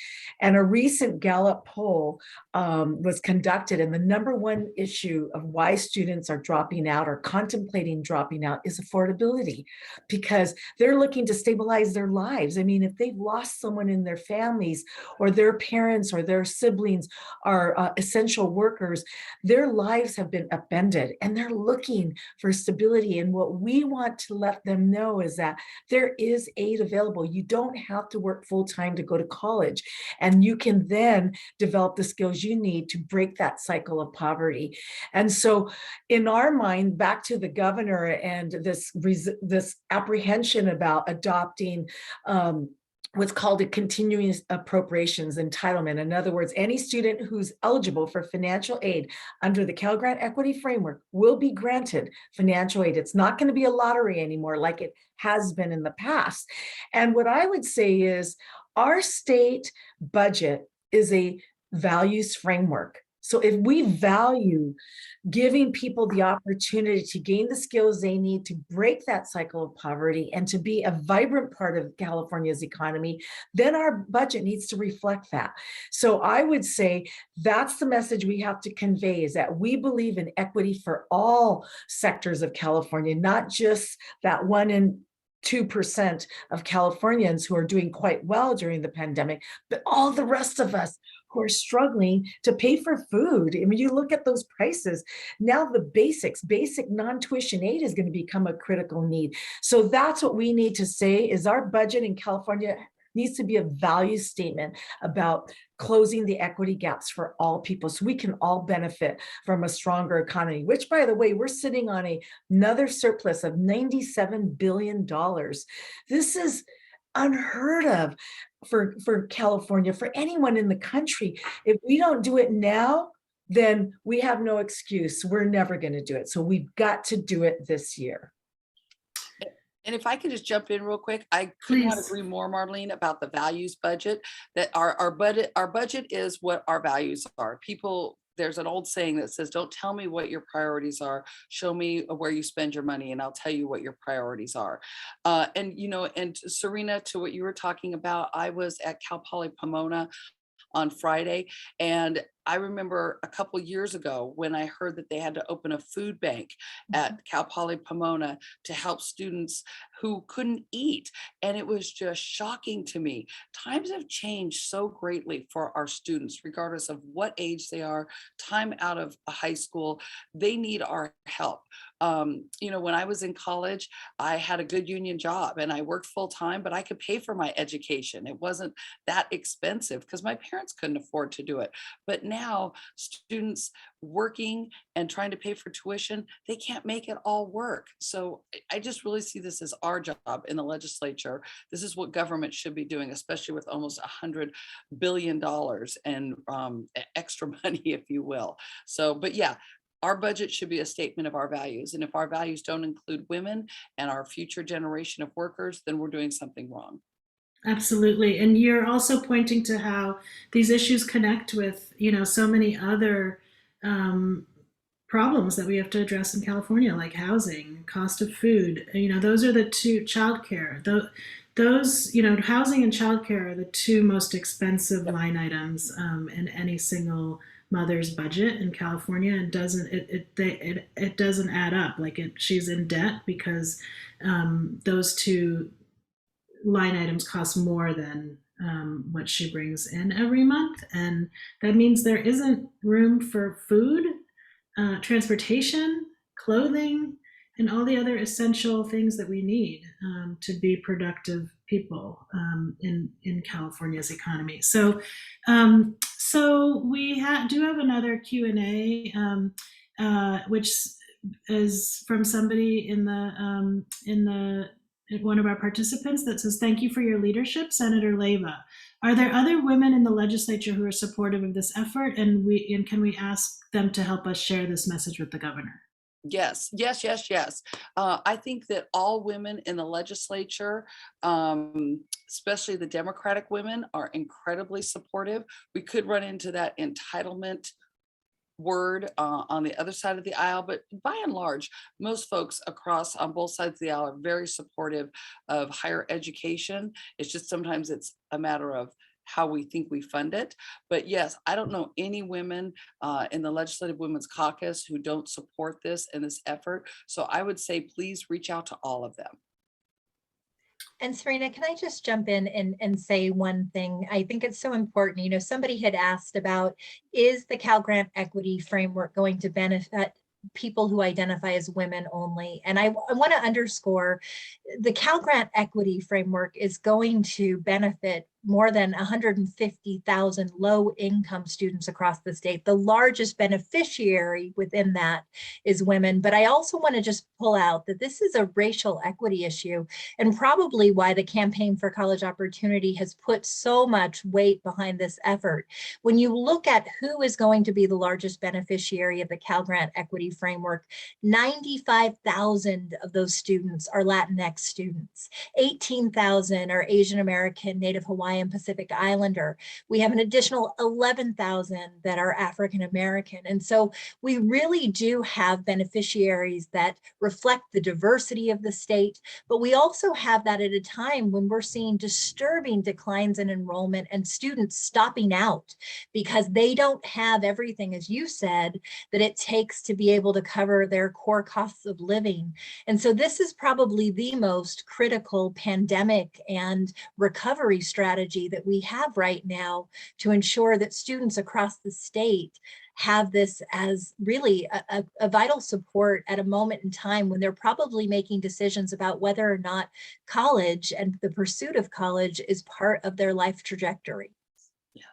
And a recent Gallup poll was conducted, and the number one issue of why students are dropping out or contemplating dropping out is affordability, because they're looking to stabilize their lives. I mean, if they've lost someone in their families, or their parents or their siblings are essential workers, their lives have been upended, and they're looking for stability. And what what we want to let them know is that there is aid available. You don't have to work full-time to go to college, and you can then develop the skills you need to break that cycle of poverty. And so in our mind, back to the governor and this apprehension about adopting what's called a continuing appropriations entitlement. In other words, any student who's eligible for financial aid under the Cal Grant Equity Framework will be granted financial aid. It's not going to be a lottery anymore like it has been in the past. And what I would say is our state budget is a values framework. So if we value giving people the opportunity to gain the skills they need to break that cycle of poverty and to be a vibrant part of California's economy, then our budget needs to reflect that. So I would say that's the message we have to convey, is that we believe in equity for all sectors of California, not just that 1 in 2% of Californians who are doing quite well during the pandemic, but all the rest of us who are struggling to pay for food. I mean, you look at those prices. Now the basic non-tuition aid is going to become a critical need. So that's what we need to say, is our budget in California needs to be a value statement about closing the equity gaps for all people so we can all benefit from a stronger economy, which, by the way, we're sitting on another surplus of $97 billion. This is unheard of for California, for anyone in the country. If we don't do it now, then we have no excuse. We're never going to do it. So we've got to do it this year. And if I could just jump in real quick, I could not Please. agree more, Marlene, about the values budget. That our budget is what our values are. People, there's an old saying that says, "Don't tell me what your priorities are. Show me where you spend your money, and I'll tell you what your priorities are." And you know, and Serena, to what you were talking about, I was at Cal Poly Pomona on Friday, and I remember a couple years ago when I heard that they had to open a food bank at Cal Poly Pomona to help students who couldn't eat. And it was just shocking to me. Times have changed so greatly for our students, regardless of what age they are, time out of high school, they need our help. You know, when I was in college, I had a good union job and I worked full time, but I could pay for my education. It wasn't that expensive because my parents couldn't afford to do it. But now students working and trying to pay for tuition, they can't make it all work. So I just really see this as our job in the legislature. This is what government should be doing, especially with almost $100 billion and extra money, if you will. So, but yeah, our budget should be a statement of our values. And if our values don't include women and our future generation of workers, then we're doing something wrong. Absolutely. And you're also pointing to how these issues connect with, you know, so many other problems that we have to address in California, like housing, cost of food. You know, those are the two, childcare. Those, you know, housing and childcare are the two most expensive line items in any single mother's budget in California, and it doesn't add up. Like she's in debt because those two line items cost more than what she brings in every month, and that means there isn't room for food, transportation, clothing, and all the other essential things that we need to be productive people in California's economy. So, so we do have another Q&A, which is from somebody in one of our participants that says, "Thank you for your leadership, Senator Leyva. Are there other women in the legislature who are supportive of this effort, and can we ask them to help us share this message with the governor?" Yes. I think that all women in the legislature, especially the Democratic women, are incredibly supportive. We could run into that entitlement word on the other side of the aisle, but by and large, most folks across on both sides of the aisle are very supportive of higher education. It's just sometimes it's a matter of how we think we fund it. But yes, I don't know any women in the Legislative Women's Caucus who don't support this and this effort. So I would say, please reach out to all of them. And Serena, can I just jump in and say one thing? I think it's so important. You know, somebody had asked about, is the Cal Grant Equity Framework going to people who identify as women only. And I want to underscore the Cal Grant Equity Framework is going to benefit more than 150,000 low-income students across the state. The largest beneficiary within that is women. But I also want to just pull out that this is a racial equity issue, and probably why the Campaign for College Opportunity has put so much weight behind this effort. When you look at who is going to be the largest beneficiary of the Cal Grant Equity Framework, 95,000 of those students are Latinx students. 18,000 are Asian American, Native Hawaiian, Pacific Islander. We have an additional 11,000 that are African American. And so we really do have beneficiaries that reflect the diversity of the state, but we also have that at a time when we're seeing disturbing declines in enrollment and students stopping out because they don't have everything, as you said, that it takes to be able to cover their core costs of living. And so this is probably the most critical pandemic and recovery strategy that we have right now to ensure that students across the state have this as really a vital support at a moment in time when they're probably making decisions about whether or not college and the pursuit of college is part of their life trajectory. Yes.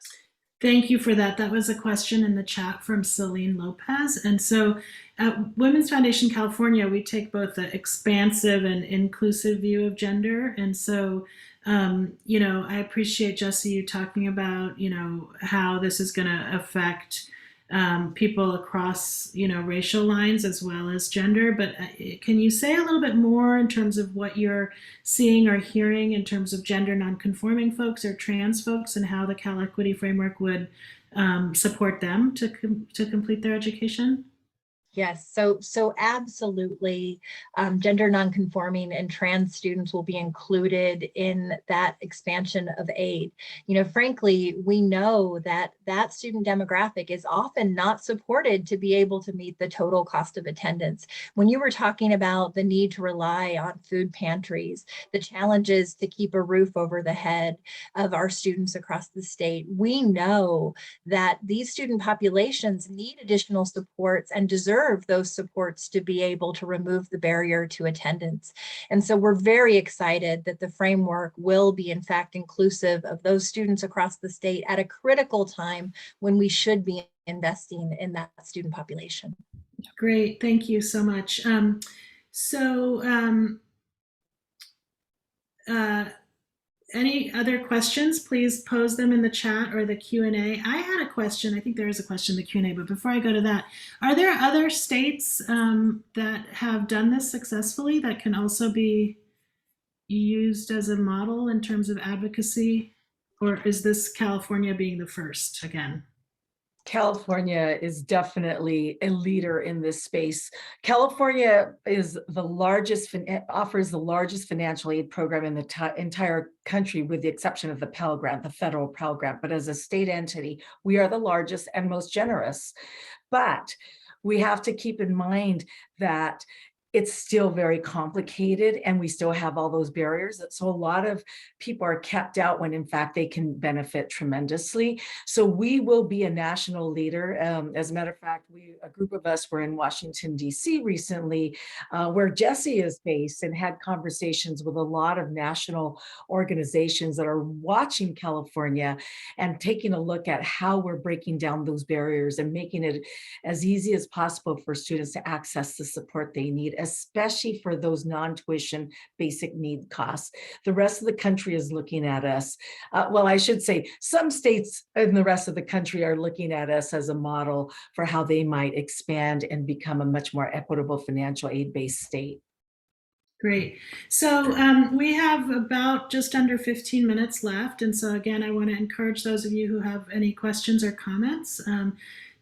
Thank you for that. That was a question in the chat from Celine Lopez. And so at Women's Foundation California, we take both the expansive and inclusive view of gender. And so, I appreciate, Jessie, you talking about, how this is going to affect people across, racial lines as well as gender. But can you say a little bit more in terms of what you're seeing or hearing in terms of gender nonconforming folks or trans folks and how the Cal Equity Framework would support them to complete their education? Yes, so absolutely, gender nonconforming and trans students will be included in that expansion of aid. Frankly, we know that that student demographic is often not supported to be able to meet the total cost of attendance. When you were talking about the need to rely on food pantries, the challenges to keep a roof over the head of our students across the state, we know that these student populations need additional supports and deserve those supports to be able to remove the barrier to attendance. And so we're very excited that the framework will be in fact inclusive of those students across the state at a critical time when we should be investing in that student population. Great, thank you so much. Any other questions, please pose them in the chat or the Q&A. I had a question. I think there is a question in the Q&A, but before I go to that, are there other states that have done this successfully that can also be used as a model in terms of advocacy? Or is this California being the first again? California is definitely a leader in this space. California is offers the largest financial aid program in the entire country, with the exception of the Pell Grant, the federal Pell Grant. But as a state entity, we are the largest and most generous. But we have to keep in mind that it's still very complicated and we still have all those barriers. So a lot of people are kept out when in fact they can benefit tremendously. So we will be a national leader. As a matter of fact, a group of us were in Washington, DC recently, where Jessie is based, and had conversations with a lot of national organizations that are watching California and taking a look at how we're breaking down those barriers and making it as easy as possible for students to access the support they need, especially for those non-tuition basic need costs. The rest of the country is looking at us. Well, I should say some states in the rest of the country are looking at us as a model for how they might expand and become a much more equitable financial aid-based state. Great. So we have about just under 15 minutes left. And so again, I want to encourage those of you who have any questions or comments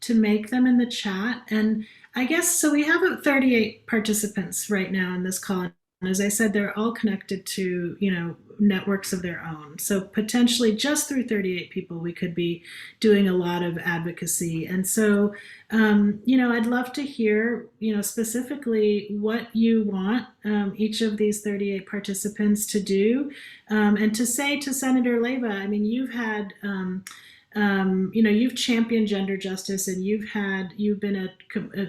to make them in the chat. And I guess, so we have 38 participants right now in this call. And as I said, they're all connected to, networks of their own. So potentially just through 38 people, we could be doing a lot of advocacy. And so, I'd love to hear, specifically what you want each of these 38 participants to do. And to say to Senator Leyva, I mean, you've had you've championed gender justice, and you've been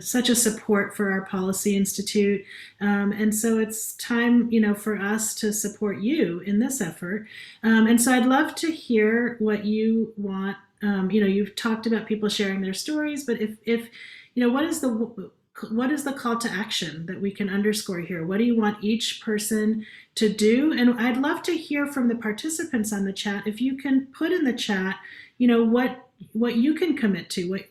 such a support for our Policy Institute. And so it's time, for us to support you in this effort. And so I'd love to hear what you want. You've talked about people sharing their stories, but if what is the call to action that we can underscore here? What do you want each person to do? And I'd love to hear from the participants on the chat. If you can put in the chat, what you can commit to, we've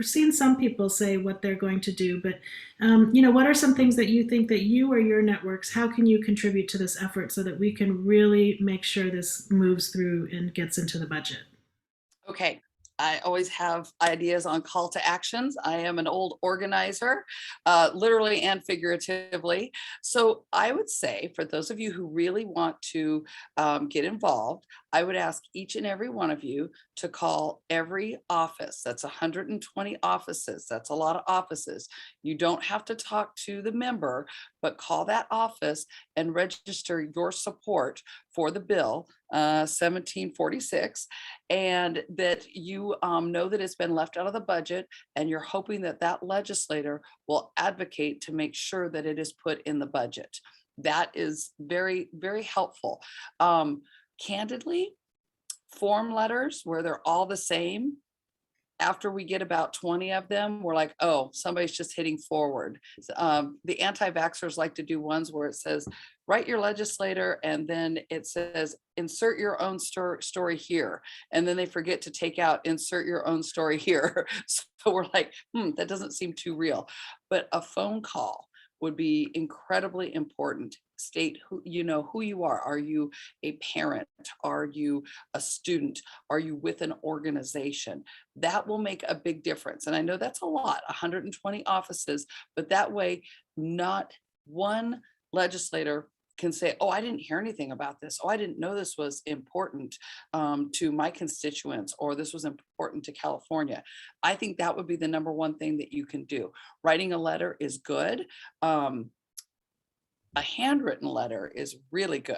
seen some people say what they're going to do, but what are some things that you think that you or your networks, how can you contribute to this effort so that we can really make sure this moves through and gets into the budget? Okay. I always have ideas on call to actions. I am an old organizer, literally and figuratively. So I would say for those of you who really want to get involved, I would ask each and every one of you to call every office. That's 120 offices. That's a lot of offices. You don't have to talk to the member, but call that office and register your support for the bill 1746, and that you know that it's been left out of the budget, and you're hoping that that legislator will advocate to make sure that it is put in the budget. That is very, very helpful. Candidly, form letters where they're all the same, after we get about 20 of them, we're like, oh, somebody's just hitting forward. The anti-vaxxers like to do ones where it says, write your legislator, and then it says, insert your own story here. And then they forget to take out, insert your own story here. So we're like, that doesn't seem too real. But a phone call would be incredibly important. State who you are. Are you a parent? Are you a student? Are you with an organization? That will make a big difference. And I know that's a lot, 120 offices, but that way not one legislator can say, oh, I didn't hear anything about this. Oh, I didn't know this was important to my constituents, or this was important to California. I think that would be the number one thing that you can do. Writing a letter is good. A handwritten letter is really good.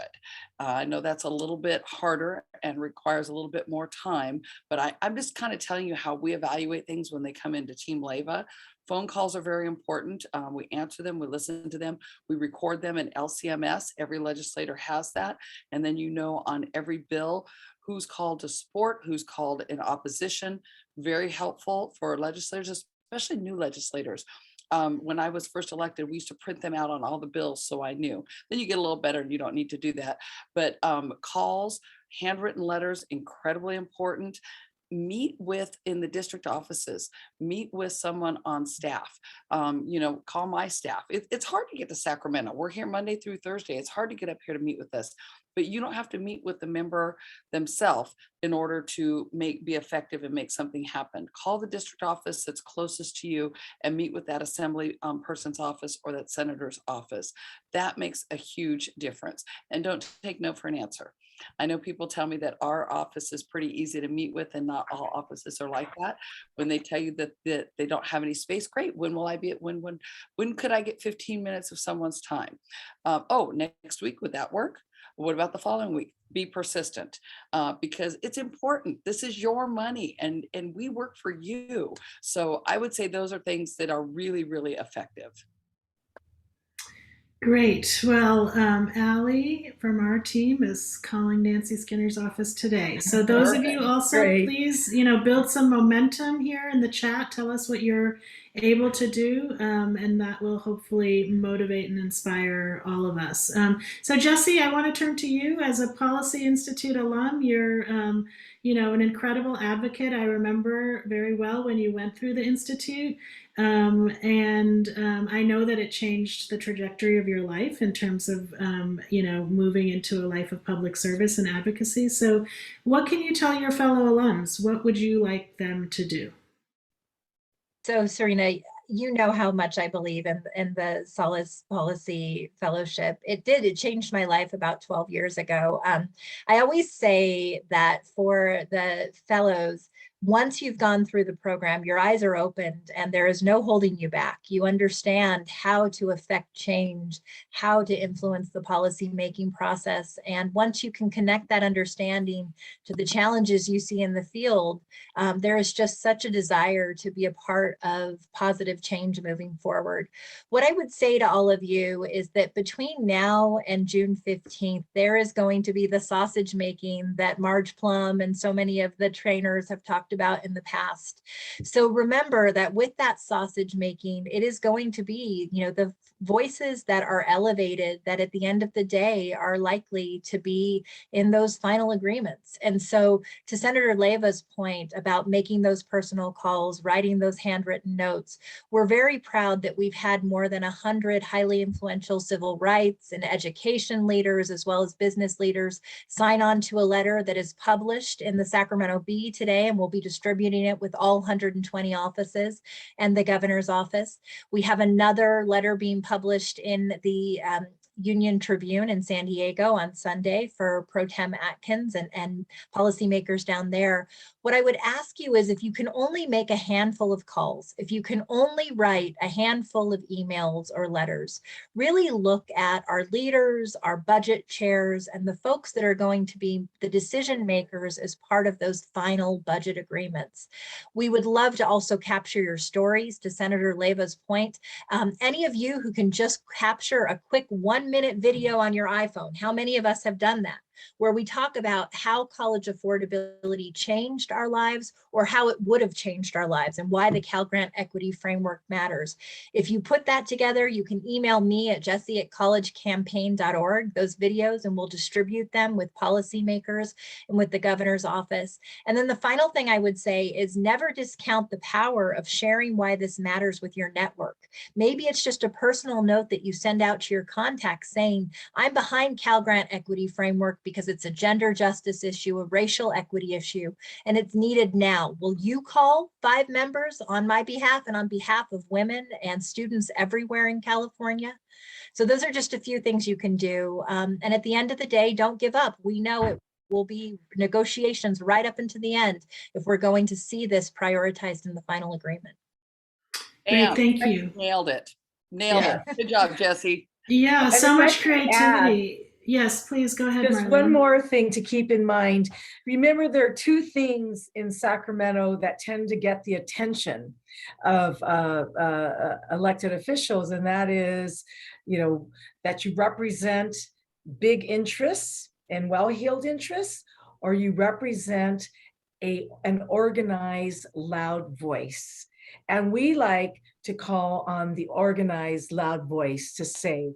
I know that's a little bit harder and requires a little bit more time, but I'm just kind of telling you how we evaluate things when they come into Team Leyva. Phone calls are very important. We answer them, we listen to them, we record them in LCMS. Every legislator has that. And then on every bill, who's called to support, who's called in opposition. Very helpful for legislators, especially new legislators. When I was first elected, we used to print them out on all the bills, so I knew. Then you get a little better and you don't need to do that. But calls, handwritten letters, incredibly important. Meet with in the district offices, meet with someone on staff, call my staff. It's hard to get to Sacramento. We're here Monday through Thursday. It's hard to get up here to meet with us, but you don't have to meet with the member themselves in order to be effective and make something happen. Call the district office that's closest to you and meet with that assembly person's office or that senator's office. That makes a huge difference. And don't take no for an answer. I know people tell me that our office is pretty easy to meet with, and not all offices are like that. When they tell you that they don't have any space, great. When will I be at when could I get 15 minutes of someone's time? Next week, would that work? What about the following week? Be persistent because it's important. This is your money and we work for you. So I would say those are things that are really, really effective. Great. Well, Allie from our team is calling Nancy Skinner's office today. So those of you also, please, build some momentum here in the chat. Tell us what you're able to do, and that will hopefully motivate and inspire all of us. So Jessie, I want to turn to you as a Policy Institute alum. You're, an incredible advocate. I remember very well when you went through the Institute. I know that it changed the trajectory of your life in terms of, moving into a life of public service and advocacy. So what can you tell your fellow alums? What would you like them to do? So Serena, you know how much I believe in the Solace Policy Fellowship. It changed my life about 12 years ago. I always say that for the fellows, once you've gone through the program, your eyes are opened and there is no holding you back. You understand how to affect change, how to influence the policy making process. And once you can connect that understanding to the challenges you see in the field, there is just such a desire to be a part of positive change moving forward. What I would say to all of you is that between now and June 15th, there is going to be the sausage making that Marge Plum and so many of the trainers have talked about in the past. So remember that with that sausage making, it is going to be, the voices that are elevated that at the end of the day are likely to be in those final agreements. And so to Senator Leyva's point about making those personal calls, writing those handwritten notes, we're very proud that we've had more than 100 highly influential civil rights and education leaders, as well as business leaders, sign on to a letter that is published in the Sacramento Bee today, and we'll be distributing it with all 120 offices and the governor's office. We have another letter being published in the Union Tribune in San Diego on Sunday for Pro Tem Atkins and policymakers down there. What I would ask you is if you can only make a handful of calls, if you can only write a handful of emails or letters, really look at our leaders, our budget chairs, and the folks that are going to be the decision makers as part of those final budget agreements. We would love to also capture your stories, to Senator Leyva's point. Any of you who can just capture a quick 1-minute video on your iPhone, how many of us have done that? Where we talk about how college affordability changed our lives or how it would have changed our lives and why the Cal Grant Equity Framework matters. If you put that together, you can email me at jessie@collegecampaign.org, those videos, and we'll distribute them with policymakers and with the governor's office. And then the final thing I would say is never discount the power of sharing why this matters with your network. Maybe it's just a personal note that you send out to your contacts saying, I'm behind Cal Grant Equity Framework because it's a gender justice issue, a racial equity issue, and it's needed now. Will you call 5 members on my behalf and on behalf of women and students everywhere in California? So those are just a few things you can do. And at the end of the day, don't give up. We know it will be negotiations right up into the end if we're going to see this prioritized in the final agreement. Great, thank you. Nailed it. Nailed it. Good job, Jessie. Yeah, so if I much could creativity. Yes, please go ahead, Just Marlene. one more thing to keep in mind. Remember, there are 2 things in Sacramento that tend to get the attention of elected officials, and that is, that you represent big interests and well-heeled interests, or you represent an organized, loud voice. And we like to call on the organized, loud voice to say,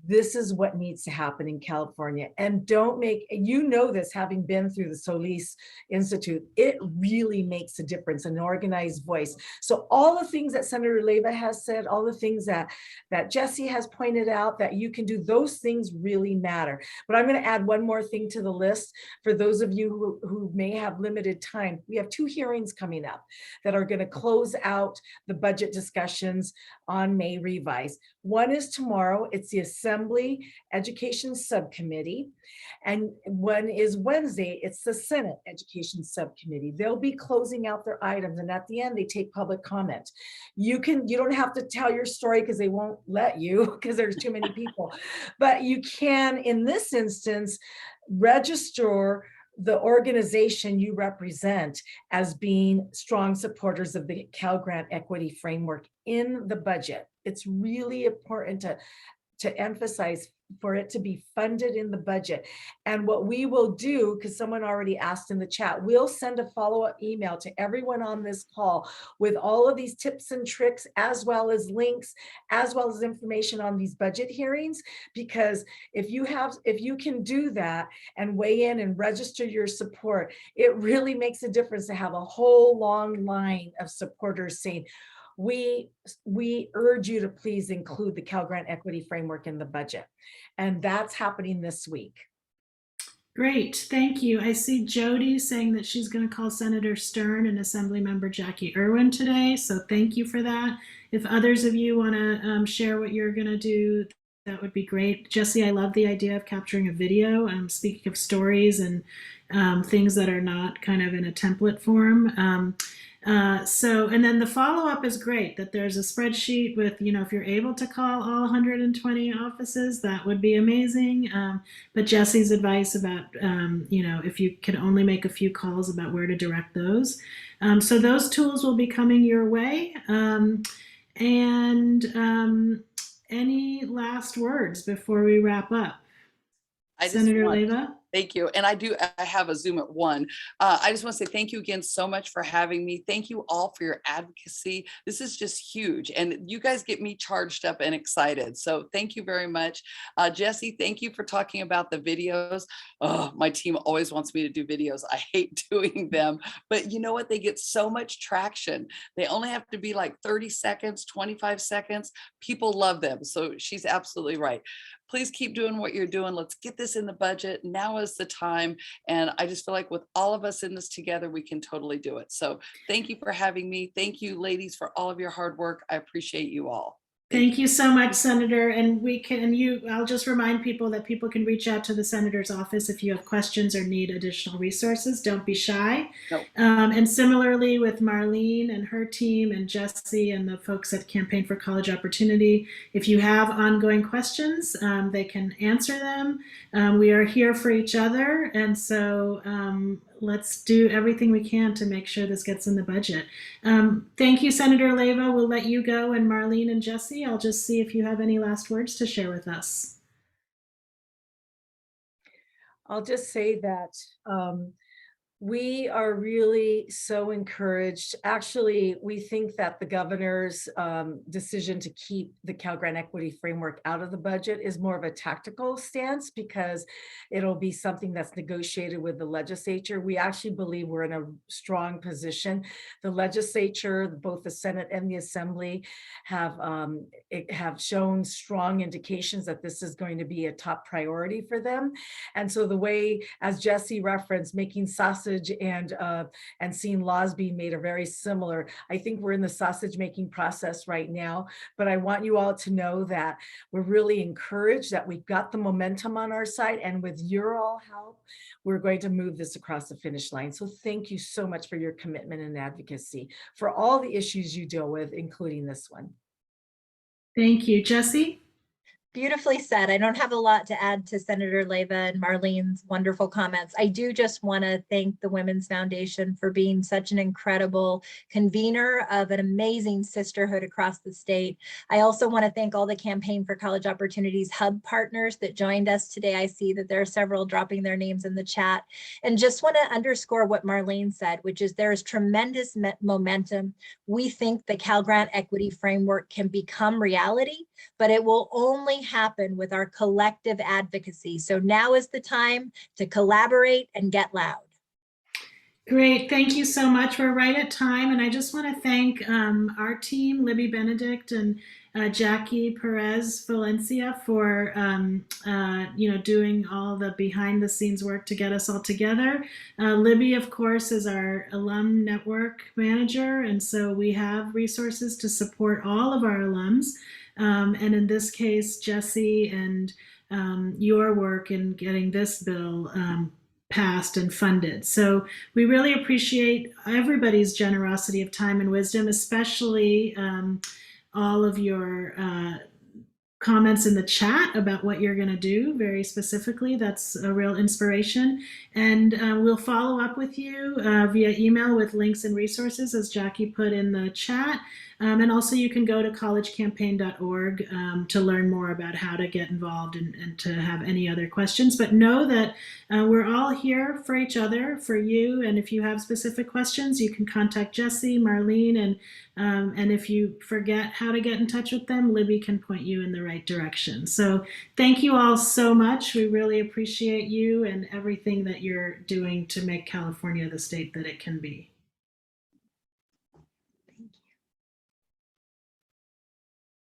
this is what needs to happen in California. And don't make, this having been through the Solis Institute, it really makes a difference, an organized voice. So all the things that Senator Leyva has said, all the things that Jessie has pointed out that you can do, those things really matter. But I'm gonna add one more thing to the list for those of you who may have limited time. We have 2 hearings coming up that are gonna close out the budget discussions on May Revise. One is tomorrow, it's the Assembly Education Subcommittee, and one is Wednesday, it's the Senate Education Subcommittee. They'll be closing out their items, and at the end, they take public comment. You don't have to tell your story because they won't let you because there's too many people, but you can, in this instance, register the organization you represent as being strong supporters of the Cal Grant Equity Framework in the budget. It's really important to emphasize for it to be funded in the budget. And what we will do, because someone already asked in the chat, we'll send a follow-up email to everyone on this call with all of these tips and tricks, as well as links, as well as information on these budget hearings. Because if you can do that and weigh in and register your support, it really makes a difference to have a whole long line of supporters saying, we urge you to please include the Cal Grant Equity Framework in the budget. And that's happening this week. Great, thank you. I see Jody saying that she's going to call Senator Stern and Assemblymember Jackie Irwin today, so thank you for that. If others of you want to share what you're going to do, that would be great. Jessie, I love the idea of capturing a video. Speaking of stories and things that are not kind of in a template form. And then the follow-up is great, that there's a spreadsheet with, if you're able to call all 120 offices, that would be amazing. But Jessie's advice about, if you could only make a few calls, about where to direct those. So those tools will be coming your way. Any last words before we wrap up? Senator Leyva? Thank you. And I have a Zoom at 1. I just want to say thank you again so much for having me. Thank you all for your advocacy. This is just huge. And you guys get me charged up and excited. So thank you very much. Jessie, thank you for talking about the videos. Oh, my team always wants me to do videos. I hate doing them. But you know what? They get so much traction. They only have to be like 30 seconds, 25 seconds. People love them. So she's absolutely right. Please keep doing what you're doing. Let's get this in the budget. Now is the time. And I just feel like with all of us in this together, we can totally do it. So thank you for having me. Thank you, ladies, for all of your hard work. I appreciate you all. Thank you so much, Senator. And I'll just remind people that people can reach out to the Senator's office if you have questions or need additional resources. Don't be shy. Nope. And similarly with Marlene and her team and Jessie and the folks at Campaign for College Opportunity, if you have ongoing questions, they can answer them. We are here for each other. And so let's do everything we can to make sure this gets in the budget. Thank you, Senator Leyva. We'll let you go, and Marlene and Jessie, I'll just see if you have any last words to share with us. I'll just say that we are really so encouraged. Actually, we think that the governor's decision to keep the Cal Grant Equity Framework out of the budget is more of a tactical stance, because it'll be something that's negotiated with the legislature. We actually believe we're in a strong position. The legislature, both the Senate and the Assembly, have shown strong indications that this is going to be a top priority for them. And so the way, as Jessie referenced, making sausage and seeing laws being made are very similar. I think we're in the sausage making process right now, but I want you all to know that we're really encouraged that we've got the momentum on our side, and with your all help, we're going to move this across the finish line. So thank you so much for your commitment and advocacy for all the issues you deal with, including this one. Thank you. Jessie? Beautifully said. I don't have a lot to add to Senator Leyva and Marlene's wonderful comments. I do just want to thank the Women's Foundation for being such an incredible convener of an amazing sisterhood across the state. I also want to thank all the Campaign for College Opportunities Hub partners that joined us today. I see that there are several dropping their names in the chat. And just want to underscore what Marlene said, which is there is tremendous momentum. We think the Cal Grant Equity Framework can become reality, but it will only happen with our collective advocacy. So now is the time to collaborate and get loud. Great, thank you so much. We're right at time, and I just want to thank our team, Libby Benedict and Jackie Perez Valencia, for doing all the behind-the-scenes work to get us all together. Libby, of course, is our alum network manager, and so we have resources to support all of our alums. And in this case, Jessie and your work in getting this bill passed and funded. So we really appreciate everybody's generosity of time and wisdom, especially all of your comments in the chat about what you're going to do very specifically. That's a real inspiration. And we'll follow up with you via email with links and resources, as Jackie put in the chat. And also you can go to collegecampaign.org to learn more about how to get involved and to have any other questions. But know that we're all here for each other, for you. And if you have specific questions, you can contact Jessie, Marlene, and if you forget how to get in touch with them, Libby can point you in the right direction. So thank you all so much. We really appreciate you and everything that you're doing to make California the state that it can be.